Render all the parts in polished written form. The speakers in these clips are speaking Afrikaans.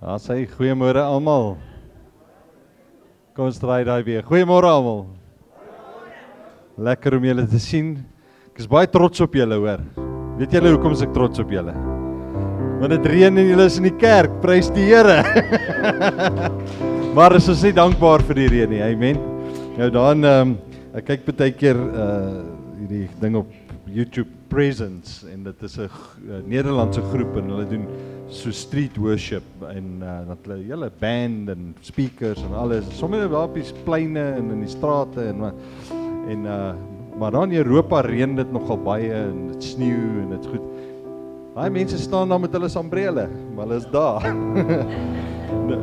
Ja, sê goeiemôre almal. Kom ons draai daai weer. Goeiemôre almal. Lekker om julle te sien. Ek is baie trots op julle, hoor. Weet julle hoekom ek trots op julle? Want dit reën en julle is in die kerk. Prys die Here. Maar ons is nie dankbaar vir die reën nie. Amen. Nou dan ek kyk baie keer hierdie ding op YouTube Presence en dit is 'n Nederlandse groep en hulle doen so street worship en dat hulle hele band en speakers en alles. Sommige daar op die pleine en in die strate en maar dan in Europa reën dit nogal baie en dit sneeu en dit's goed. Daai mense staan daar met hulle sambrele, maar hulle is daar.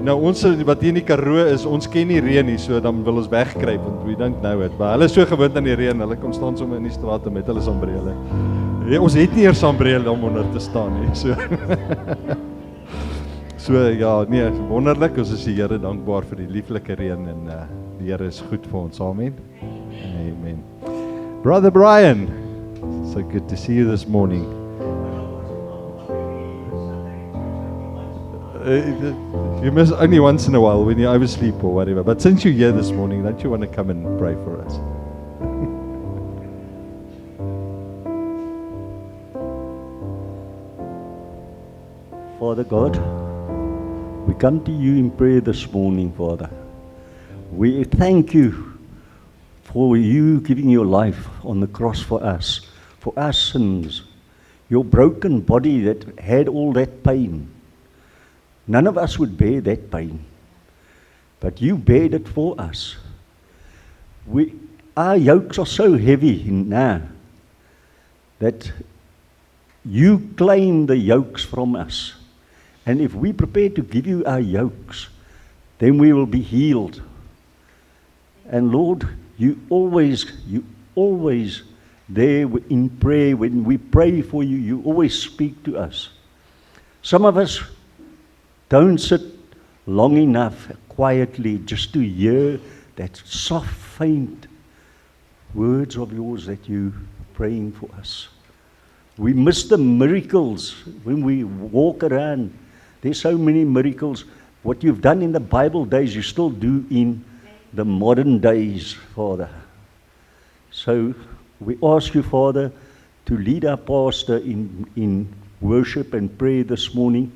Nou ons wat hier in die Karoo is, ons ken nie reën nie, so dan wil ons wegkruip want we don't know it. Maar hulle is so gewoond aan die reën, hulle kom staan sommer in die strate met hulle sambrele. Ons het nie eers sambrele om onder te staan nie, so. So ja, nee, wonderlik, ons is die Here dankbaar vir die lieflike reën en die Here is goed vir ons. Amen. Amen. Brother Brian, so good to see you this morning. You miss only once in a while when you oversleep or whatever. But since you're here this morning, don't you want to come and pray for us? Father God, we come to you in prayer this morning, Father. We thank you for you giving your life on the cross for us, for our sins, your broken body that had all that pain. None of us would bear that pain, but you bared it for us. Our yokes are so heavy now that you claim the yokes from us. And if we prepare to give you our yokes, then we will be healed. And Lord, you always there in prayer, when we pray for you, you always speak to us. Some of us don't sit long enough quietly just to hear that soft, faint words of yours that you praying for us. We miss the miracles when we walk around. There's so many miracles. What you've done in the Bible days, you still do in the modern days, Father. So we ask you, Father, to lead our pastor in worship and prayer this morning,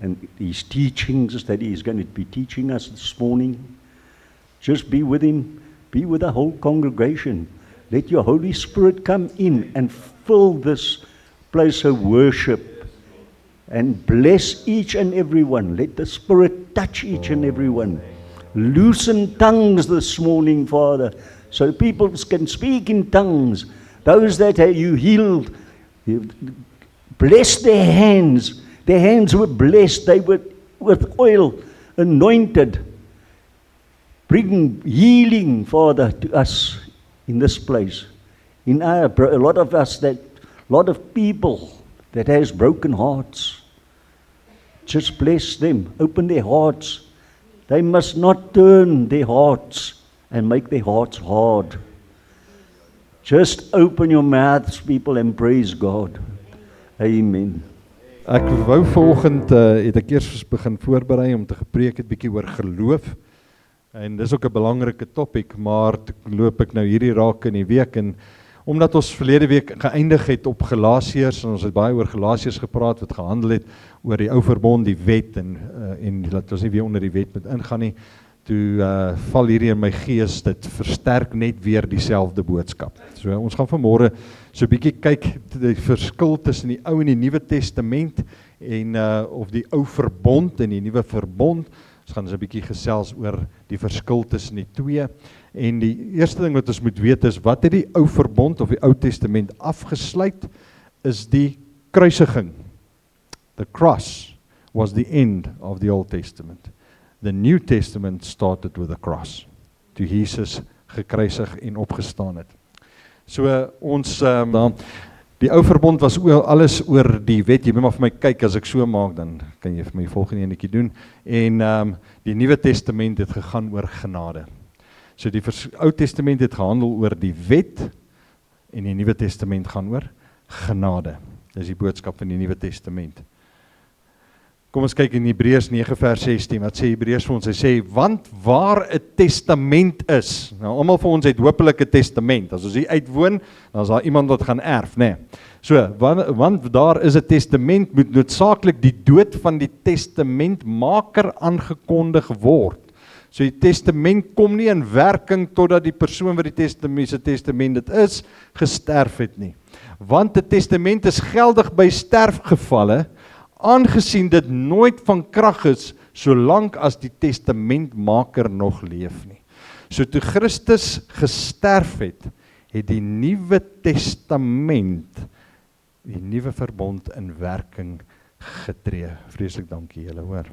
and his teachings that he is going to be teaching us this morning. Just be with him, be with the whole congregation. Let your Holy Spirit come in and fill this place of worship and bless each and every one. Let the Spirit touch each and every one. Loosen tongues this morning, Father, so people can speak in tongues. Those that you healed, bless their hands. Their hands were blessed. They were with oil anointed. Bring healing, Father, to us in this place. A lot of people that has broken hearts. Just bless them. Open their hearts. They must not turn their hearts and make their hearts hard. Just open your mouths, people, and praise God. Amen. Ek wou vanoggend het ek eers begin voorberei om te gepreek het bietjie oor geloof. En dis ook 'n belangrike topik, maar loop ek nou hierdie raak in die week en omdat ons verlede week geëindig het op Galasiërs en ons het baie oor Galasiërs gepraat wat gehandel het oor die ou verbond, die wet en laat ons nie weer onder die wet moet ingaan nie. Toe val hierdie in my gees, dit versterk net weer dieselfde boodskap. So ons gaan vanmôre so 'n bietjie kyk die verskil tussen die Ou en die Nuwe Testament en of die ou verbond en die nuwe verbond. Ons gaan so 'n bietjie gesels oor die verskil tussen die twee. En die eerste ding wat ons moet weet is wat het die ou verbond of die Ou Testament afgesluit is die kruisiging. The cross was the end of the Old Testament. The New Testament started with a cross. Toe Jesus gekruisig en opgestaan het. So ons die ou verbond was alles oor die wet. Jy moet maar vir my kyk as ek so maak, dan kan jy vir my volgende enetjie doen. En die Nuwe Testament het gegaan oor genade. So die Ou Testament het gehandel oor die wet en die Nuwe Testament gaan oor genade. Dis die boodskap van die Nuwe Testament. Kom ons kyk in Hebreërs 9 vers 16, wat sê Hebreërs vir ons? Hy sê, want waar 'n testament is, nou almal van ons het hopelik 'n testament, as ons hier uitwoon, dan is daar iemand wat gaan erf, né? So, want daar is 'n testament, moet noodsaaklik die dood van die testamentmaker aangekondig word. So die testament kom nie in werking totdat die persoon wat die testament dit is, gesterf het nie. Want 'n testament is geldig by sterfgevalle, aangesien dit nooit van krag is, solank as die testamentmaker nog leef nie. So toe Christus gesterf het, het die Nuwe Testament, die nuwe verbond in werking getree. Vreeslik dankie julle, hoor.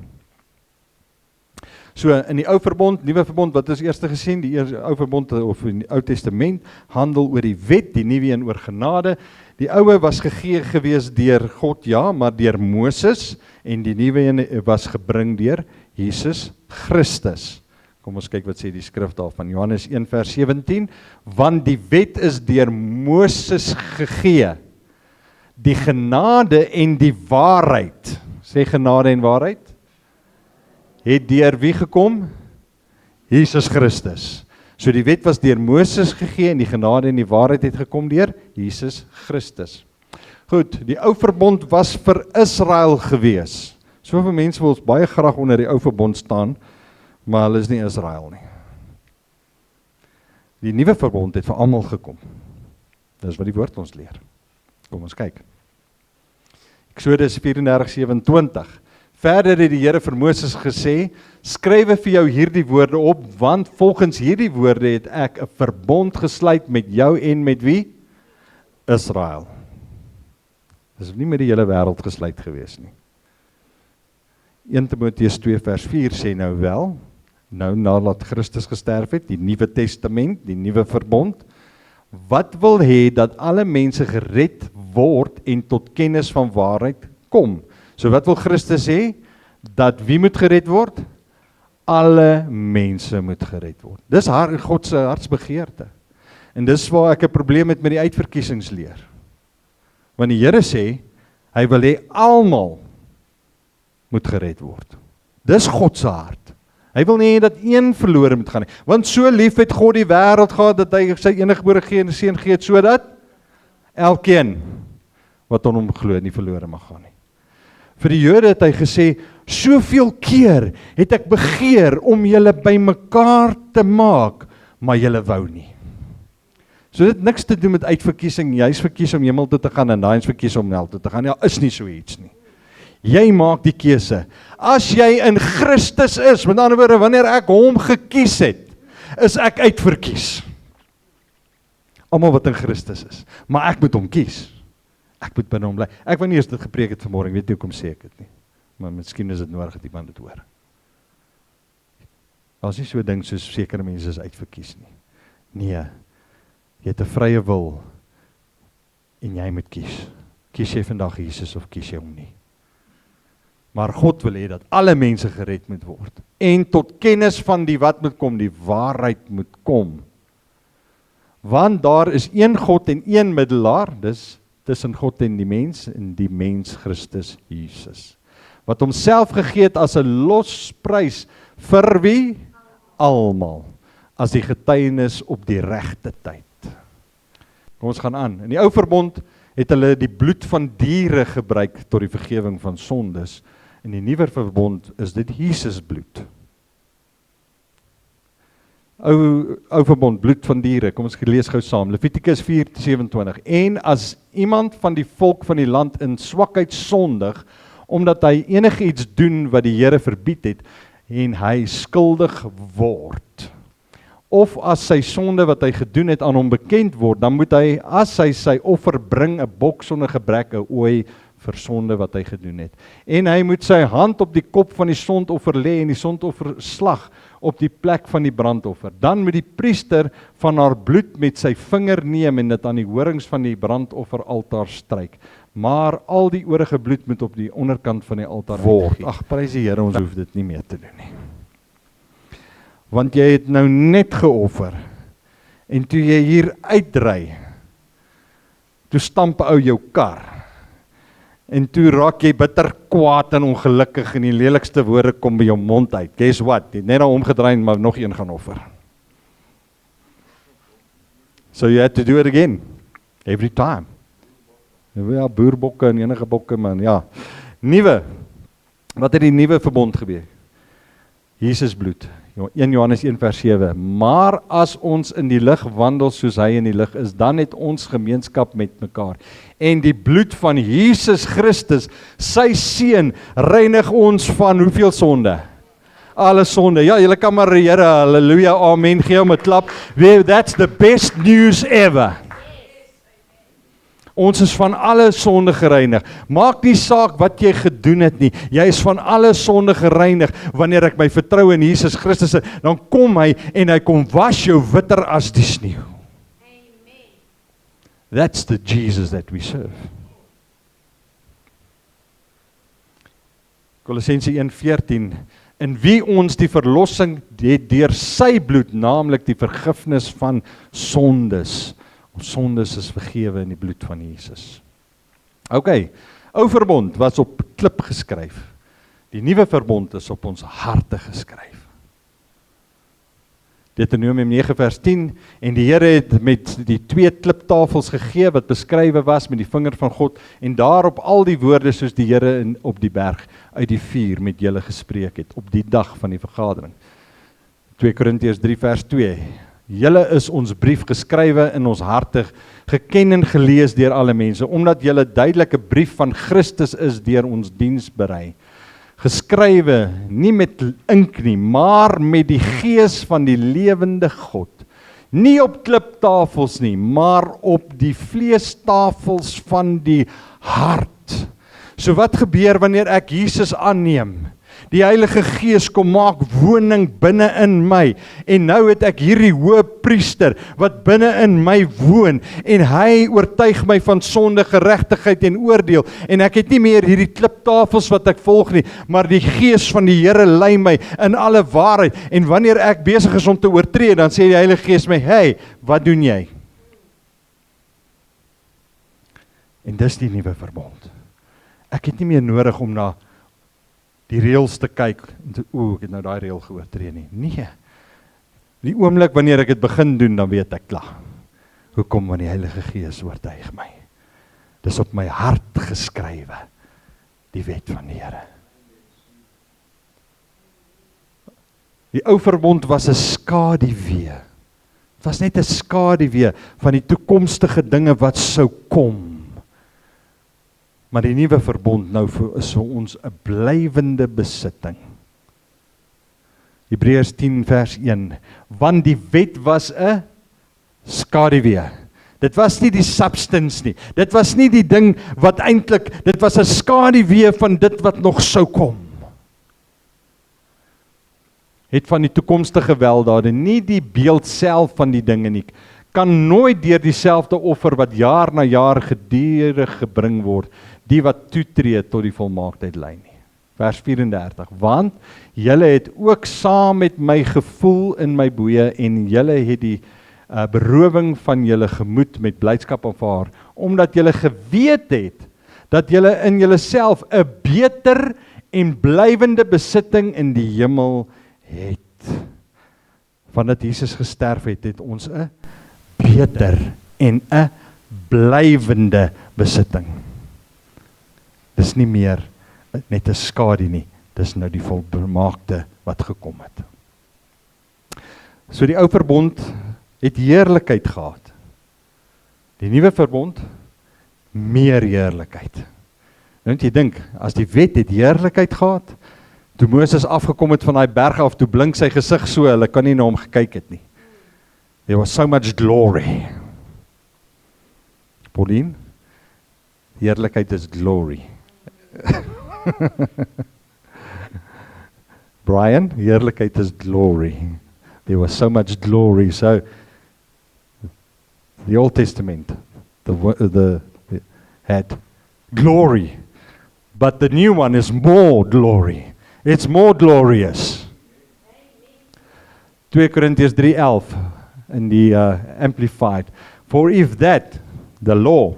So in die ou verbond, nuwe verbond, wat is eerste gesien? Die ou verbond of in die Ou Testament handel oor die wet, die nuwe een oor genade. Die oue was gegee gewees deur God, ja, maar deur Moses, en die nuwe een was gebring deur Jesus Christus. Kom ons kyk wat sê die skrif daarvan, Johannes 1 vers 17, want die wet is deur Moses gegee, die genade en die waarheid, sê genade en waarheid, het deur wie gekom? Jesus Christus. So die wet was deur Moses gegee en die genade en die waarheid het gekom deur Jesus Christus. Goed, die ou verbond was vir Israel gewees. Soveel mense wil ons baie graag onder die ou verbond staan, maar hulle is nie Israel nie. Die nuwe verbond het vir almal gekom. Dis wat die woord ons leer. Kom ons kyk. Eksodus 34:27. Verder het die Here vir Moses gesê, skrywe vir jou hierdie woorde op, want volgens hierdie woorde het ek 'n verbond gesluit met jou en met wie? Israel. Dis nie met die hele wêreld gesluit gewees nie. 1 Timoteus 2 vers 4 sê nou wel, nou nadat Christus gesterf het, die Nuwe Testament, die nuwe verbond, wat wil hê dat alle mense gered word en tot kennis van waarheid kom. So wat wil Christus sê? Dat wie moet gered word? Alle mense moet gered word. Dis God se hartsbegeerte. En dis waar ek 'n probleem het met die uitverkiesingsleer. Want die Here sê, hy wil hê almal moet gered word. Dis God se hart. Hy wil nie dat een verlore moet gaan nie. Want so lief het God die wêreld gehad, dat hy sy eniggebore seun gegee het, sodat elkeen wat aan hom glo nie verlore mag gaan nie. Vir die Jode het hy gesê, soveel keer het ek begeer om julle bymekaar te maak, maar julle wou nie. So dit het niks te doen met uitverkiesing, jy is verkies om hemel toe te gaan en daai is verkies om hel toe te gaan. Ja, is nie so iets nie. Jy maak die keuse. As jy in Christus is, met ander woorde, wanneer ek hom gekies het, is ek uitverkies. Almal wat in Christus is, maar ek moet hom kies. Ek moet binne hom bly. Ek wou nie eers dit gepreek het vanmôre, ek weet nie hoekom sê ek dit nie. Maar miskien is dit nodig dat iemand dit hoor. As nie so 'n ding soos sekere mense is uitverkies nie. Nee, jy het 'n vrye wil en jy moet kies. Kies jy vandag Jesus of kies jy hom nie? Maar God wil hê dat alle mense gered moet word. En tot kennis van die wat moet kom, die waarheid moet kom. Want daar is een God en een middelaar, dis tussen God en die mens Christus Jesus. Wat homself gegee het as 'n losprys vir wie? Almal. As die getuienis op die regte tyd. Kom ons gaan aan. In die ou verbond het hulle die bloed van diere gebruik tot die vergifnis van sondes. In die nuwe verbond is dit Jesus bloed. Ou verbond, bloed van diere, kom ons lees gou saam, Levitikus 4:27, en as iemand van die volk van die land in swakheid sondig, omdat hy enigiets doen wat die Here verbied het, en hy skuldig word, of as sy sonde wat hy gedoen het aan hom bekend word, dan moet hy, as hy sy offer bring, 'n bok sonder gebrek, 'n ooi vir sonde wat hy gedoen het. En hy moet sy hand op die kop van die sondoffer lê en die sondoffer slag op die plek van die brandoffer. Dan moet die priester van haar bloed met sy vinger neem en dit aan die horings van die brandofferaltaar stryk. Maar al die oorige bloed moet op die onderkant van die altaar word. Ag, prys die Here, ons hoef dit nie meer te doen nie. Want jy het nou net geoffer. En toe jy hier uitry, toe stamp ou jou kar. En toe raak jy bitter kwaad en ongelukkig en die lelikste woorde kom by jou mond uit. Guess what? Jy het net nou omgedraai maar nog een gaan offer. So you had to do it again. Every time. Ja, boerbokke en enige bokke man, ja. Nuwe. Wat het die nuwe verbond gebeur? Jesus bloed. 1 Johannes 1 vers 7. Maar as ons in die lig wandel soos hy in die lig is, dan het ons gemeenskap met mekaar. En die bloed van Jesus Christus, sy seun, reinig ons van hoeveel sonde? Alle sonde. Ja, julle kan maar Here, halleluja, amen, gee hom 'n klap. That's the best news ever. Ons is van alle sonde gereinig. Maak nie saak wat jy gedoen het nie. Jy is van alle sonde gereinig. Wanneer ek my vertrou in Jesus Christus, dan kom hy en hy kom was jou witter as die sneeu. That's the Jesus that we serve. Kolossense 1:14, in wie ons die verlossing het deur sy bloed, naamlik die vergifnis van sondes. Ons sondes is vergewe in die bloed van Jesus. OK, ou verbond was op klip geskryf. Die nuwe verbond is op ons harte geskryf. Deuteronomium 9 vers 10, en die Here het met die 2 kliptafels gegee wat beskrywe was met die vinger van God, en daarop al die woorde soos die Here op die berg uit die vuur met julle gespreek het, op die dag van die vergadering. 2 Korintiërs 3 vers 2, julle is ons brief geskrywe in ons harte, geken en gelees deur alle mense, omdat julle duidelike brief van Christus is deur ons diens berei. Geskrywe nie met ink nie, maar met die gees van die lewende God. Nie op kliptafels nie, maar op die vleestafels van die hart. So wat gebeur wanneer ek Jesus aanneem? Die Heilige Gees kom maak woning binne in my, en nou het ek hierdie hoëpriester wat binne in my woon, en hy oortuig my van sonde, geregtigheid en oordeel, en ek het nie meer hierdie kliptafels wat ek volg nie, maar die Gees van die Here lei my in alle waarheid, en wanneer ek besig is om te oortree, dan sê die Heilige Gees my, hey, wat doen jy? En dis die nuwe verbond. Ek het nie meer nodig om na die reëls te kyk, ek het nou daai reël geoortree nie. Nee, die oomblik wanneer ek dit begin doen, dan weet ek klaar. Hoekom? Want die Heilige Gees oortuig my. Dis op my hart geskrywe, die wet van die Here. Die ou verbond was 'n skaduwee. Het was net 'n skaduwee van die toekomstige dinge wat sou kom. Maar die nuwe verbond nou is vir ons 'n blywende besitting. Hebreërs 10 vers 1, want die wet was 'n skaduwee. Dit was nie die substance nie. Dit was nie die ding wat eintlik, dit was 'n skaduwee van dit wat nog sou kom. Het van die toekomstige weldade, nie die beeld self van die dinge nie, kan nooit deur dieselfde offer wat jaar na jaar gedurig gebring word, die wat toetree tot die volmaaktheid lei nie. Vers 34, want julle het ook saam met my gevoel in my boeye, en julle het die berowing van julle gemoed met blydskap aanvaar, omdat julle geweet het, dat julle in julleself 'n beter en blywende besitting in die hemel het. Vandat Jesus gesterf het, het ons 'n beter en 'n blywende besitting. Dis nie meer net 'n skadu nie, dis nou die volmaakte wat gekom het. So die ou verbond het heerlikheid gehad. Die nuwe verbond, meer heerlikheid. Nou moet jy dink, as die wet het heerlikheid gehad, toe Moses afgekom het van daai berg af, toe blink sy gesig so, hulle kan nie na hom gekyk het nie. There was so much glory. Pauline, heerlikheid is glory. Brian, heerlikheid is glory. There was so much glory. So, the Old Testament, had glory, but the new one is more glory. It's more glorious. 2 Korintiërs 3:11 in die Amplified. For if that, the law,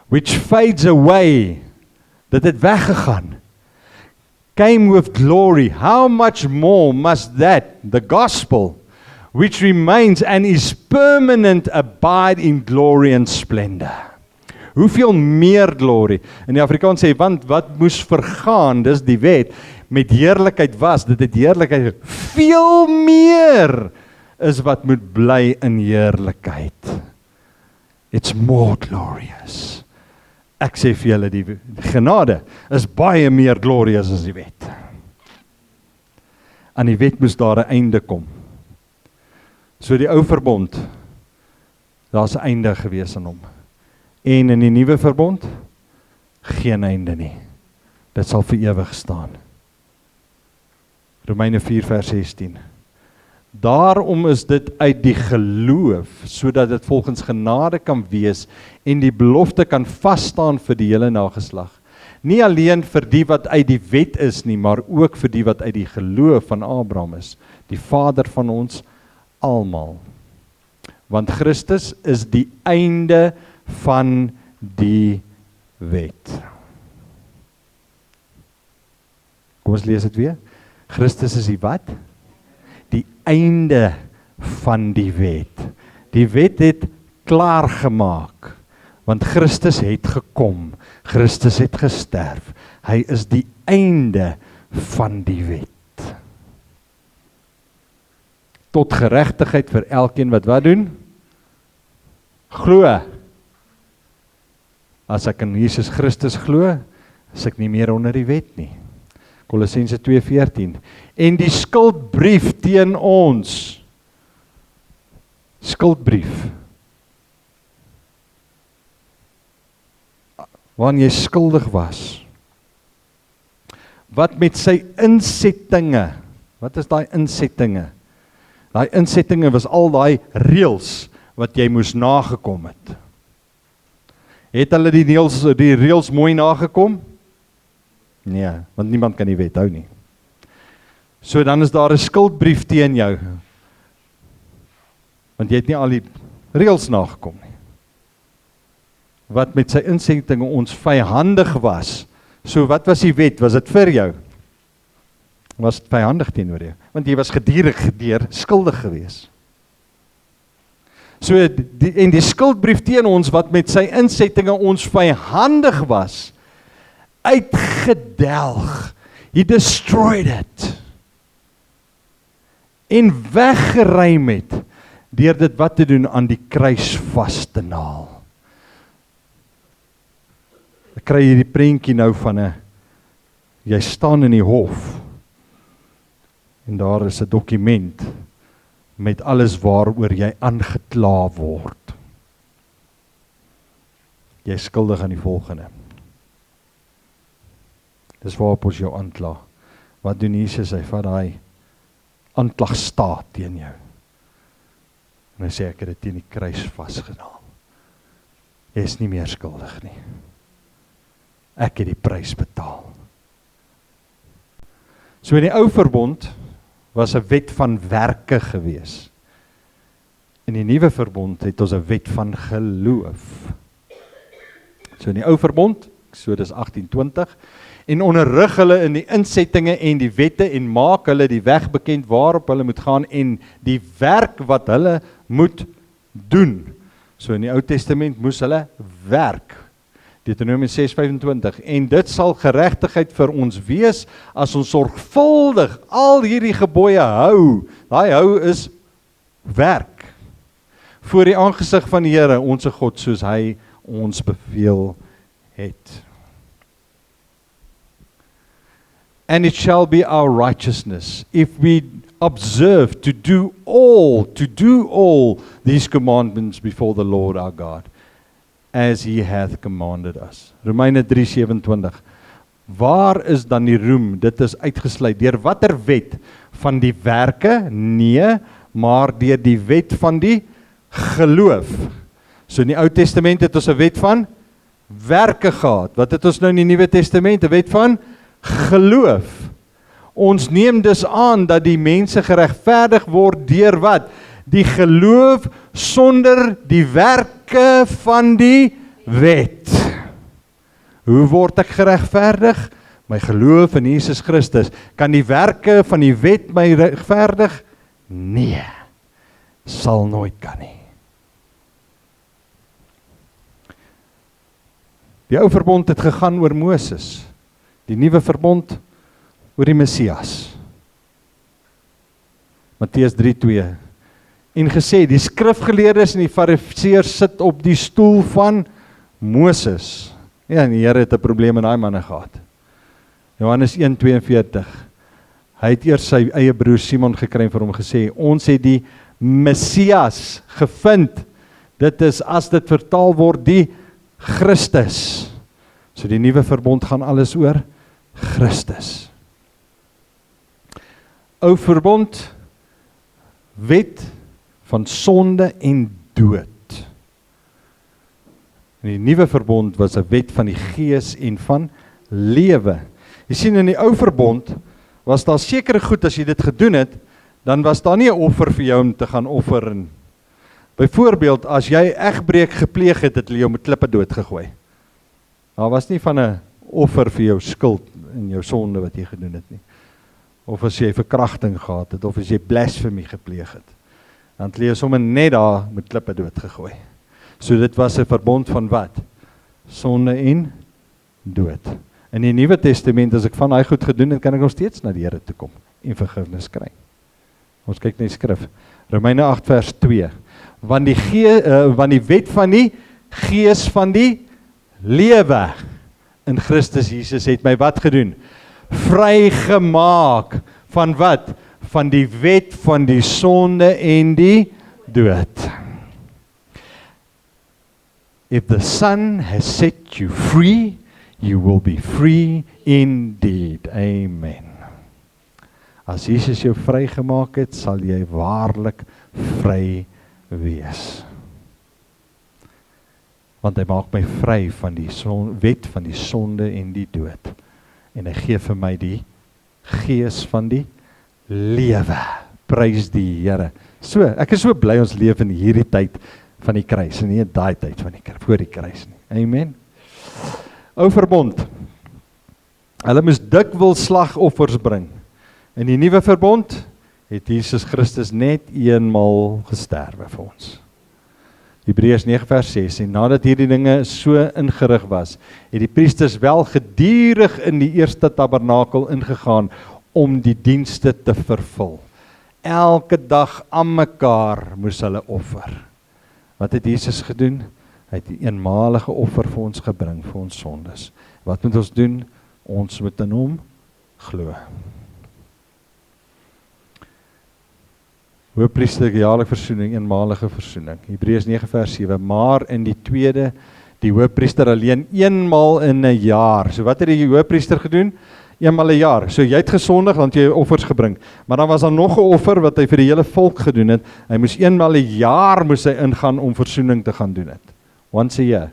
which fades away, Dit het weggegaan. Came with glory. How much more must that, the gospel, which remains and is permanent, abide in glory and splendor? Hoeveel meer glory? In die Afrikaans sê, want wat moes vergaan, dis die wet, met heerlikheid was, dit het heerlikheid, veel meer is wat moet bly in heerlikheid. It's more glorious. Ek sê vir julle, die genade is baie meer glorious as die wet. Aan die wet moes daar 'n einde kom. So die ou verbond, daar's 'n einde gewees aan hom. En in die nuwe verbond, geen einde nie. Dit sal vir ewig staan. Romeine 4 vers 16. Daarom is dit uit die geloof, sodat dit volgens genade kan wees en die belofte kan vasstaan vir die hele nageslag. Nie alleen vir die wat uit die wet is nie, maar ook vir die wat uit die geloof van Abraham is, die vader van ons almal. Want Christus is die einde van die wet. Kom ons lees dit weer. Christus is die wat? Die einde van die wet. Die wet het klaar gemaak, want Christus het gekom, Christus het gesterf, hy is die einde van die wet. Tot geregtigheid vir elkeen wat doen? Glo. As ek in Jesus Christus glo, is ek nie meer onder die wet nie. Kolossense 2:14. En die skuldbrief teen ons. Skuldbrief. Wanneer jy skuldig was. Wat met sy insettinge. Wat is daai insettinge? Daai insettinge was al daai reëls wat jy moes nagekom het. Het hulle die reëls mooi nagekom? Nee, want niemand kan die wet hou nie. So dan is daar 'n skuldbrief teen jou. Want jy het nie al die reëls nagekom nie. Wat met sy insettinge ons vyhandig was. So wat was die wet? Was dit vir jou? Was dit vyhandig teenoor jou? Want jy was gedurig skuldig gewees. So die skuldbrief teen ons wat met sy insettinge ons vyhandig was, uitgedelg. He destroyed it. En weggeruim het, deur dit wat te doen aan die kruis vas te naal. Ek kry hierdie prentjie nou van jy staan in die hof, en daar is 'n dokument, met alles waaroor jy aangekla word. Jy is skuldig aan die volgende. Dis waarop ons jou aankla. Wat doen Jesus? Hy vat daai aanklagstaat teen jou. En hy sê ek het dit teen die kruis vasgenaal. Jy is nie meer skuldig nie. Ek het die prys betaal. So in die ou verbond was 'n wet van werke gewees. In die nuwe verbond het ons 'n wet van geloof. So in die ou verbond, Eksodus 18:20, en onderrig hulle in die insettinge en die wette en maak hulle die weg bekend waarop hulle moet gaan en die werk wat hulle moet doen. So in die Ou Testament moes hulle werk. Deuteronomium 6:25, en dit sal geregtigheid vir ons wees as ons sorgvuldig al hierdie gebooie hou. Daai hou is werk. Voor die aangesig van die Here, ons God, soos hy ons beveel het. And it shall be our righteousness if we observe to do all these commandments before the Lord our God, as he hath commanded us. Romeine 3:27. Waar is dan die roem? Dit is uitgesluit. Deur watter wet? Van die werke? Nee, maar deur die wet van die geloof. So in die Ou Testament het ons 'n wet van werke gehad. Wat het ons nou in die Nuwe Testament? 'n Wet van geloof. Ons neem dus aan dat die mense geregverdig word deur wat? Die geloof sonder die werke van die wet. Hoe word ek geregverdig? My geloof in Jesus Christus. Kan die werke van die wet my regverdig? Nee, sal nooit kan nie. Die ou verbond het gegaan oor Moses, die nuwe verbond oor die Messias. Matteus 3:2 en gesê, die skrifgeleerdes en die fariseërs sit op die stoel van Moses. Ja, en die Here het 'n probleem met daai manne gehad. Johannes 1:42 Hy het eers sy eie broer Simon gekry en vir hom gesê, ons het die Messias gevind. Dit is, as dit vertaal word, die Christus. So die nuwe verbond gaan alles oor Christus. Ou verbond, wet van sonde en dood. En die nuwe verbond was 'n wet van die gees en van lewe. Jy sien, in die ou verbond was daar sekere goed, as jy dit gedoen het, dan was daar nie 'n offer vir jou om te gaan offer. En byvoorbeeld, as jy egbreek gepleeg het, het hulle jou met klippe dood gegooi. Daar was nie van 'n offer vir jou skuld en jou sonde wat jy gedoen het nie. Of as jy verkrachting gehad het, of as jy blasfemie gepleeg het. Dan het hulle jou sommer net daar met klippe dood gegooi. So dit was 'n verbond van wat? Sonde en dood. In die Nuwe Testament, as ek van daai goed gedoen het, kan ek nog steeds na die Here toe kom en vergifnis kry. Ons kyk na die skrif. Romeine 8 vers 2. Want die wet van die gees van die lewe in Christus Jesus het my wat gedoen? Vrygemaak van wat? Van die wet van die sonde en die dood. If the Son has set you free, you will be free indeed. Amen. As Jesus jou vrygemaak het, sal jy waarlik vry wees. Want hy maak my vry van die wet van die sonde en die dood. En hy gee vir my die gees van die lewe. Prys die Here. So, ek is so bly ons leef in hierdie tyd van die kruis, en nie daai tyd van die voor die kruis nie. Amen. Ou verbond. Hulle moes dikwels slagoffers bring. In die nuwe verbond het Jesus Christus net eenmaal gesterwe vir ons. Hebreërs 9 vers 6, en nadat hierdie dinge so ingerig was, het die priesters wel gedurig in die eerste tabernakel ingegaan om die dienste te vervul. Elke dag aan mekaar moes hulle offer. Wat het Jesus gedoen? Hy het die eenmalige offer vir ons gebring, vir ons sondes. Wat moet ons doen? Ons moet in hom glo. Hoëpriesterlike jaarlike versoening, eenmalige versoening. Hebreërs 9 vers 7, maar in die tweede, die hoëpriester alleen eenmaal in 'n jaar. So wat het die hoëpriester gedoen? Eenmaal 'n jaar. So jy het gesondig, want jy offers gebring. Maar dan was daar nog 'n offer wat hy vir die hele volk gedoen het. Hy moes eenmaal 'n jaar moes hy ingaan om versoening te gaan doen het. Once a year.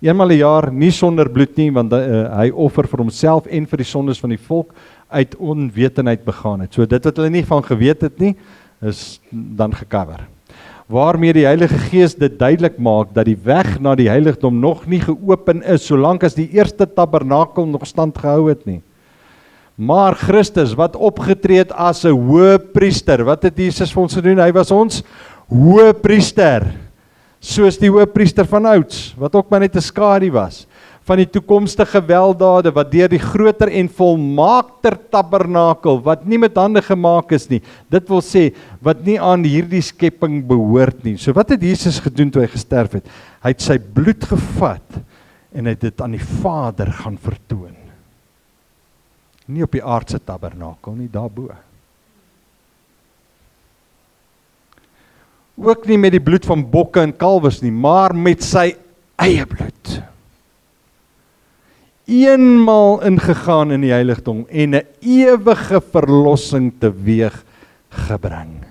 Eenmaal 'n jaar, nie sonder bloed nie, want hy offer vir homself en vir die sondes van die volk uit onwetendheid begaan het. So dit wat hulle nie van geweet het nie, is dan gecover. Waarmee die Heilige Gees dit duidelik maak dat die weg na die heiligdom nog nie geopen is, solank as die eerste tabernakel nog stand gehou het nie. Maar Christus, wat opgetree het as 'n hoëpriester, wat het Jesus vir ons gedoen? Hy was ons hoëpriester, soos die hoëpriester van ouds, wat ook maar net 'n skadu was, van die toekomstige weldade, wat deur die groter en volmaakter tabernakel, wat nie met hande gemaak is nie, dit wil sê, wat nie aan hierdie skepping behoort nie. So wat het Jesus gedoen toe hy gesterf het? Hy het sy bloed gevat, en hy het dit aan die Vader gaan vertoon. Nie op die aardse tabernakel nie, daarbo. Ook nie met die bloed van bokke en kalwes nie, maar met sy eie bloed. Eenmaal ingegaan in die heiligdom en 'n ewige verlossing teweeg gebring.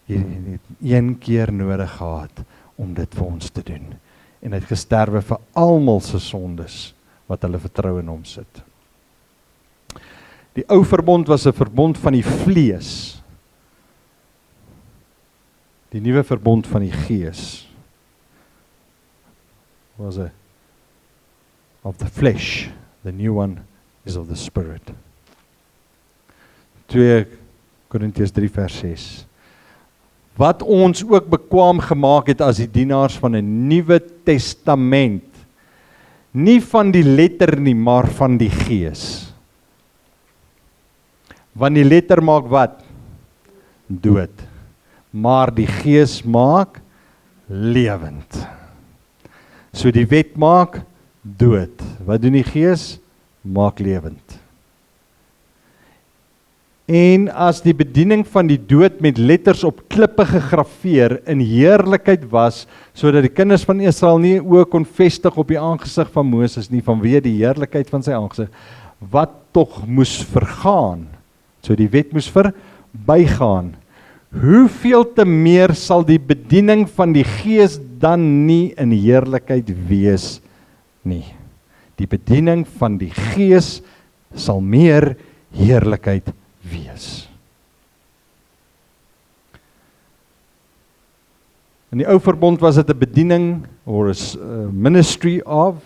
Jy het een keer nodig gehad om dit vir ons te doen. En hy het gesterwe vir almal se sondes wat hulle vertrou in hom sit. Die ou verbond was 'n verbond van die vlees. Die nuwe verbond van die gees was 'n of the flesh, the new one is of the spirit. 2 Korintiërs 3 vers 6. Wat ons ook bekwaam gemaak het as die dienaars van 'n Nuwe Testament, nie van die letter nie, maar van die gees. Want die letter maak wat? Dood. Maar die gees maak lewend. So die wet maak dood. Wat doen die gees? Maak lewend. En as die bediening van die dood met letters op klippe gegraveer in heerlikheid was, sodat die kinders van Israel nie oë kon vestig op die aangesig van Moses nie, vanweë die heerlikheid van sy aangesig, wat tog moes vergaan, so die wet moes verbygaan, hoeveel te meer sal die bediening van die gees dan nie in heerlikheid wees nie. Die bediening van die gees sal meer heerlikheid wees. In die ou verbond was dit 'n bediening, or a ministry of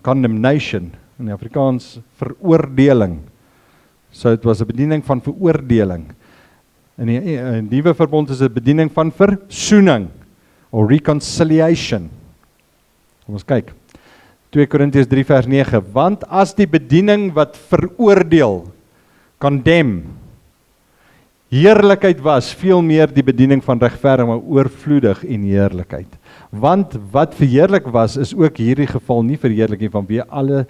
condemnation, in die Afrikaans veroordeling. So dit was 'n bediening van veroordeling. In die nuwe verbond is dit 'n bediening van versoening, or reconciliation. Kom ons kyk. 2 Korintiërs 3 vers 9, want as die bediening wat veroordeel, condemn, heerlikheid was, veel meer die bediening van regverdiging, maar oorvloedig en heerlikheid. Want wat verheerlik was, is ook hierdie geval nie verheerlik nie, vanweë alle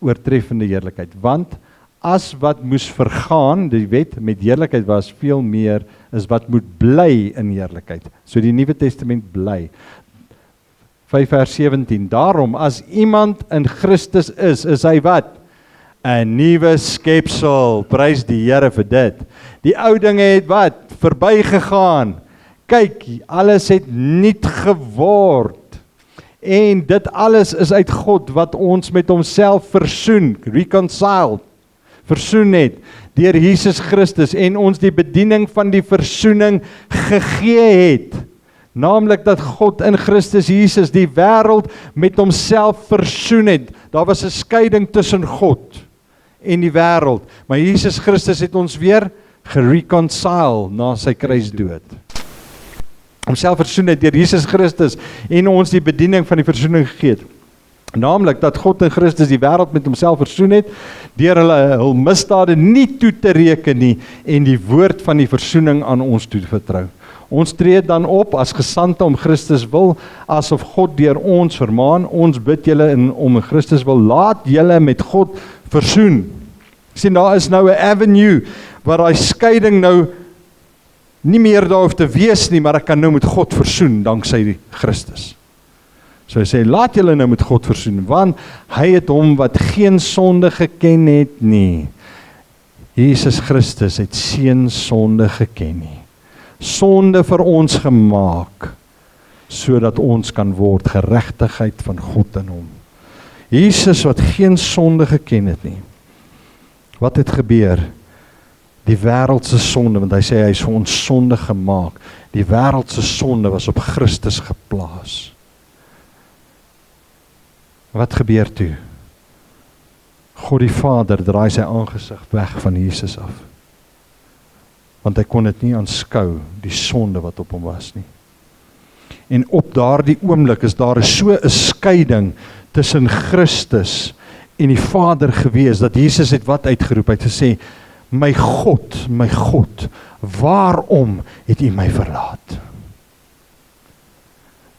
oortreffende heerlikheid. Want as wat moes vergaan, die wet met heerlikheid was, veel meer is wat moet bly in heerlikheid. So die Nuwe Testament bly. 5 vers 17, daarom as iemand in Christus is hy wat? 'n nuwe skepsel, prys die Here vir dit. Die ou dinge het wat? Verbygegaan. Kyk, alles het nuut geword. En dit alles is uit God wat ons met homself versoen, reconciled, versoen het, deur Jesus Christus en ons die bediening van die versoening gegee het. Naamlik dat God in Christus Jesus die wêreld met homself versoen het. Daar was 'n skeiding tussen God en die wêreld, maar Jesus Christus het ons weer gereconcile na sy kruisdood. Homself versoen het deur Jesus Christus en ons die bediening van die versoening gegee het. Naamlik dat God in Christus die wêreld met homself versoen het, deur hul misdade nie toe te reken nie en die woord van die versoening aan ons toe te vertrou. Ons tree dan op as gesande om Christus wil, asof God deur ons vermaan, ons bid julle om Christus wil, laat julle met God versoen. Sien, daar is nou 'n avenue, waar daai skeiding nou nie meer daar hoef te wees nie, maar ek kan nou met God versoen, danksy Christus. So hy sê, laat julle nou met God versoen, want hy het hom wat geen sonde geken het nie. Jesus Christus het geen sonde geken nie. Sonde vir ons gemaak, sodat ons kan word geregtigheid van God in hom. Jesus wat geen sonde geken het nie. Wat het gebeur? Die wêreldse sonde, want hy sê hy is vir ons sonde gemaak. Die wêreldse sonde was op Christus geplaas. Wat gebeur toe? God die Vader draai sy aangesig weg van Jesus af. Want hy kon dit nie aanskou, die sonde wat op hom was nie. En op daardie oomblik is daar so 'n skeiding tussen Christus en die Vader gewees, dat Jesus het wat uitgeroep, hy het gesê, my God, waarom het U my verlaat?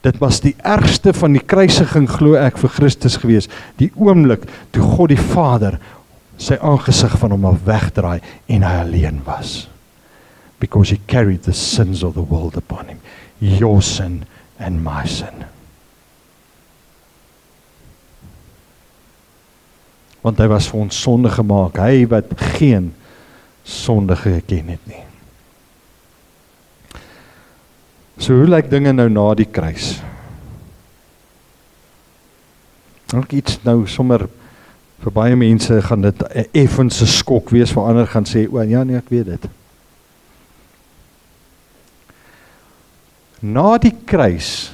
Dit was die ergste van die kruisiging, glo ek, vir Christus gewees, die oomblik toe God die Vader sy aangesig van hom af wegdraai en hy alleen was. Because he carried the sins of the world upon him. Your sin and my sin. Want hy was vir ons sonde gemaak, hy wat geen sonde geken het nie. So hoe lyk dinge nou na die kruis? Ook iets nou sommer, vir baie mense gaan dit 'n effense skok wees, vir ander gaan sê, o ja nee, ek weet dit. Na die kruis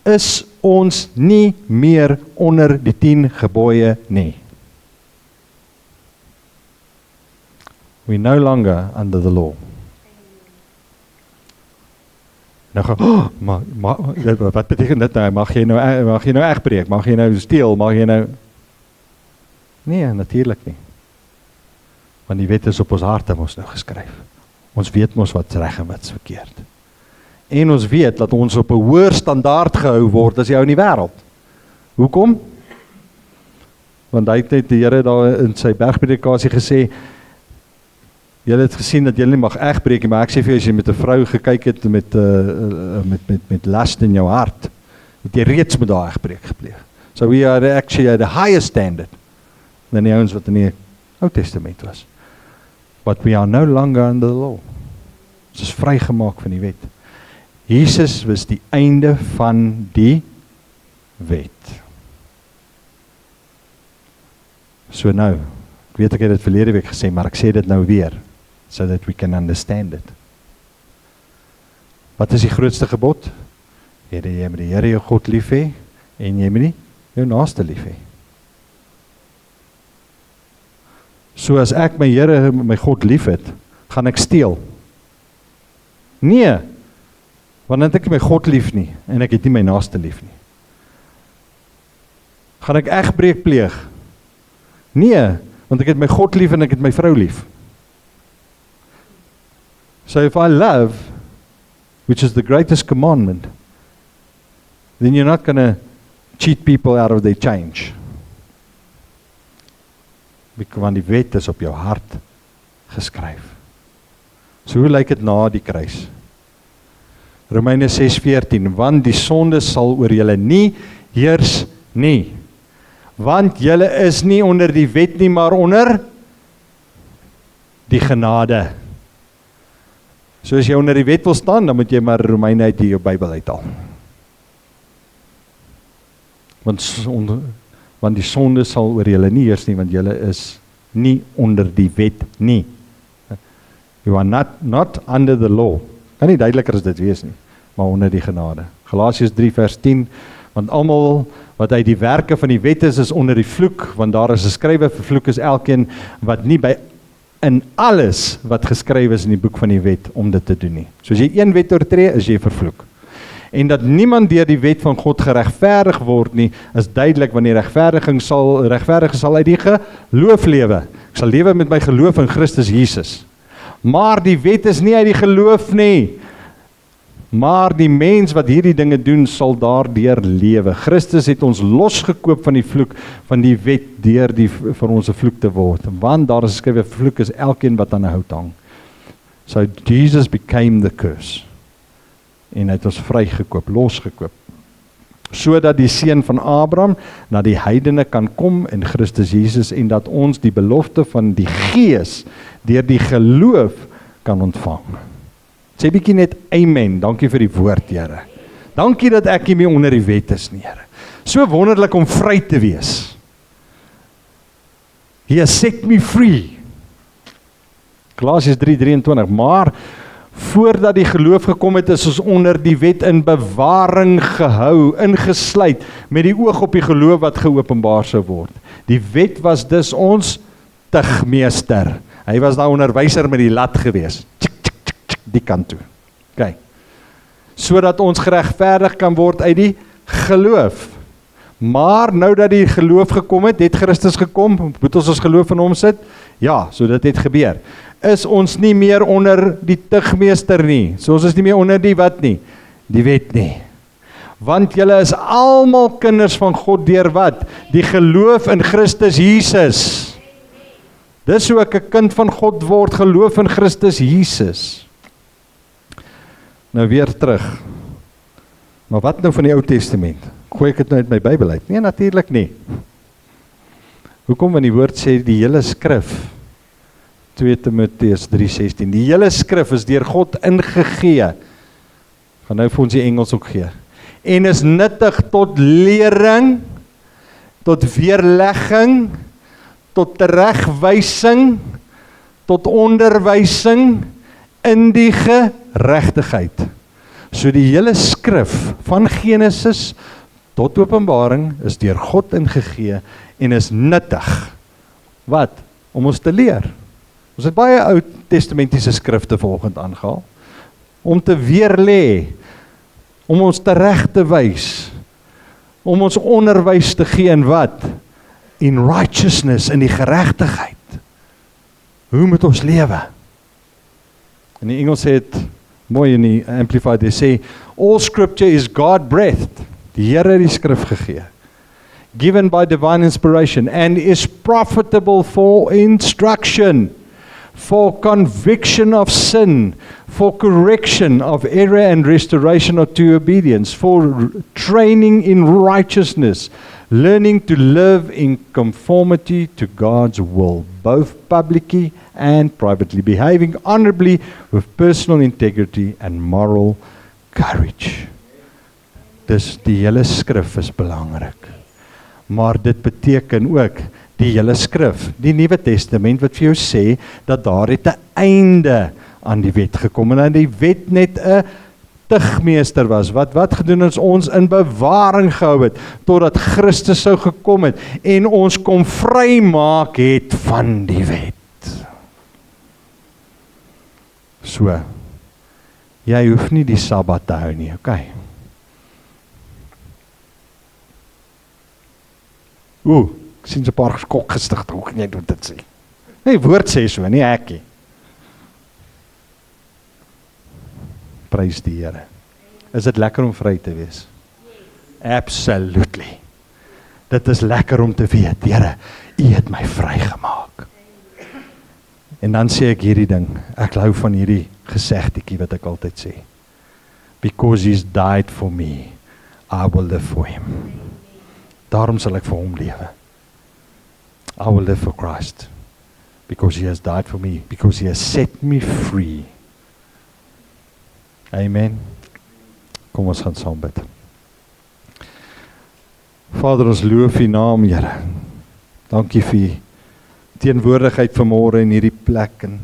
is ons nie meer onder die 10 gebooie nie. We no longer under the law. Nou gaan, wat beteken dit nou? Mag jy nou egbreek? Mag jy nou steel? Mag jy nou... Nee, natuurlijk nie. Want die wet is op ons harte mos nou geskryf. Ons weet mos wat reg en wat verkeerd. En ons weet dat ons op 'n hoër standaard gehou word as jy in die wêreld. Hoekom? Want hy het net die Here daar in sy bergpredikasie gesê, julle het gesien dat julle nie mag egbreek nie, maar ek sê vir jou, as jy met 'n vrou gekyk het met lust in jou hart, het jy reeds met daai egbreek gepleeg. So we are actually at a higher standard than die ouens wat in die Ou Testament was. But we are no longer under the law. Ons is vrygemaak van die wet. Jesus was die einde van die wet. So nou, ek weet ek het dit verlede week gesê, maar ek sê dit nou weer, so that we can understand it. Wat is die grootste gebod? Jy moet die Here jou God lief hê, en jy moet nie jou naaste lief hê. So as ek my Here, my God lief het, gaan ek steel? Nee, want dan het ek my God lief nie, en ek het nie my naaste lief nie. Gaan ek egbreek pleeg? Nee, want ek het my God lief en ek het my vrou lief. So if I love, which is the greatest commandment, then you're not going to cheat people out of their change. Want die wet is op jou hart geskryf. So hoe lyk dit na die kruis? Romeine 6:14, want die sonde sal oor julle nie heers nie. Want julle is nie onder die wet nie, maar onder die genade. So as jy onder die wet wil staan, dan moet jy maar Romeine uit jou Bybel uithaal. Want die sonde sal oor julle nie heers nie, want julle is nie onder die wet nie. You are not under the law. Kan nie duideliker as dit wees nie, maar onder die genade. Galasiërs 3:10, want almal wat uit die werke van die wet is onder die vloek, want daar is geskrywe, vervloek is elkeen wat nie by in alles wat geskrywe is in die boek van die wet om dit te doen nie. So as jy een wet oortree, is jy vervloek. En dat niemand deur die wet van God geregverdig word nie, is duidelik, want die regverdige sal uit die geloof lewe. Ek sal lewe met my geloof in Christus Jesus. Maar die wet is nie uit die geloof nie. Maar die mens wat hierdie dinge doen, sal daardeur lewe. Christus het ons losgekoop van die vloek, van die wet, deur vir ons 'n vloek te word. Want daar is geskrywe, vloek is elkeen wat aan 'n hout hang. So Jesus became the curse. En hy het ons vrygekoop, losgekoop. Sodat die seun van Abraham na die heidene kan kom in Christus Jesus, en dat ons die belofte van die Gees deur die geloof kan ontvang. Sê bietjie net amen, dankie vir die woord, Here. Dankie dat ek nie meer onder die wet is nie, Here. So wonderlik om vry te wees. He has set me free. Galasiërs 3:23, maar voordat die geloof gekom het, is ons onder die wet in bewaring gehou, ingesluit, met die oog op die geloof wat geopenbaar sou word. Die wet was dus ons tugmeester. Hy was daar onderwyser met die lat gewees. Die kant toe. Okay. Sodat ons geregverdig kan word uit die geloof. Maar nou dat die geloof gekom het Christus gekom, moet ons geloof in hom sit? Ja, so dit het gebeur. Is ons nie meer onder die tugmeester nie. So ons is nie meer onder die wat nie? Die wet nie. Want julle is almal kinders van God deur wat? Die geloof in Christus Jesus. Dis hoe ek 'n kind van God word, geloof in Christus Jesus. Nou weer terug. Maar wat nou van die Ou Testament? Gooi ek dit nou uit my Bybel uit? Nee, natuurlik nie. Hoekom? Want die woord sê die hele skrif, 2 Timoteus 3:16, die hele skrif is deur God ingegee. Gaan nou vir ons die Engels ook gee. En is nuttig tot lering, tot weerlegging, tot teregwysing, tot onderwysing in die geregtigheid, So die hele skrif van Genesis tot Openbaring is deur God ingegee en is nuttig. Wat? Om ons te leer. Ons het baie Ou Testamentiese skrifte vanoggend aangehaal. Om te weerlê, om ons tereg te wys, om ons onderwys te gee in wat? In righteousness, in die geregtigheid. Hoe moet ons lewe? In die Engels sê het mooi in die Amplified, hy sê, all scripture is God-breathed. Die Here het die skrif gegee. Given by divine inspiration and is profitable for instruction, for conviction of sin, for correction of error and restoration to obedience, for training in righteousness, learning to live in conformity to God's will, both publicly and privately, behaving honorably with personal integrity and moral courage. Dus die hele skrif is belangrik. Maar dit beteken ook die hele skrif, die Nuwe Testament wat vir jou sê, dat daar het 'n einde aan die wet gekom, en die wet net 'n tugmeester was, wat gedoen is ons in bewaring gehou het, totdat Christus sou gekom het, en ons kom vrymaak het van die wet. So, jy hoef nie die Sabbat te hou nie, okay? Ek sien so 'n paar geskok gestig, hoe kan jy dit sê? Nee, woord sê so, nie ek nie. Prys die Here. Is dit lekker om vry te wees? Absolutely. Dit is lekker om te weet, Here, U het my vrygemaak. En dan sê ek hierdie ding, ek hou van hierdie gesegdetjie wat ek altyd sê. Because He's died for me, I will live for Him. Daarom sal ek vir hom lewe. I will live for Christ, because He has died for me, because He has set me free. Amen. Kom ons gaan saam bid. Vader, ons loof U naam, Here. Dankie vir U teenwoordigheid vanmôre in hierdie plek. En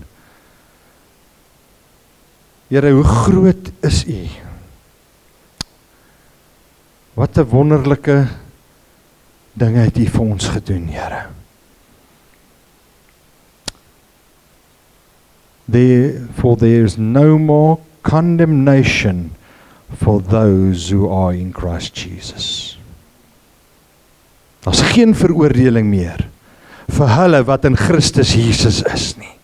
Here, hoe groot is U? Wat 'n wonderlike dinge het U vir ons gedoen, Here. Therefore there is no more condemnation for those who are in Christ Jesus. Daar's geen veroordeling meer vir hulle wat in Christus Jesus is nie.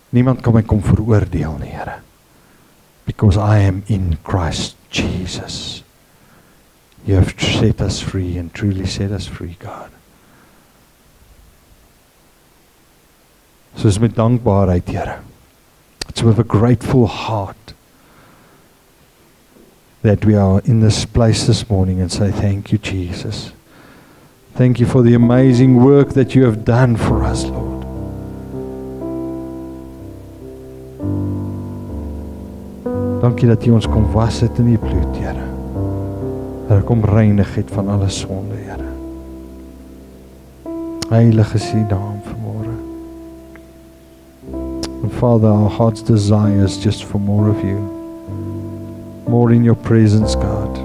Niemand kan my kom veroordeel nie, Here. Because I am in Christ Jesus. You have set us free and truly set us free, God. So is met dankbaarheid, Here. It's with a grateful heart that we are in this place this morning and say, thank you, Jesus. Thank you for the amazing work that you have done for us, Lord. Dankie dat U ons kom was het in U bloed, Here. Dat U kom reinig het van alle sonde, Here. Heilig is U naam vanmôre. And Father, our heart's desire is just for more of You. More in Your presence, God.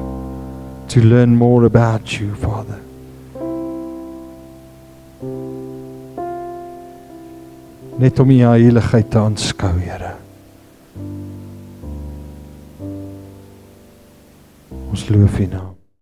To learn more about You, Father. Net om U heiligheid te aanskou, Here. Ons loof U naam.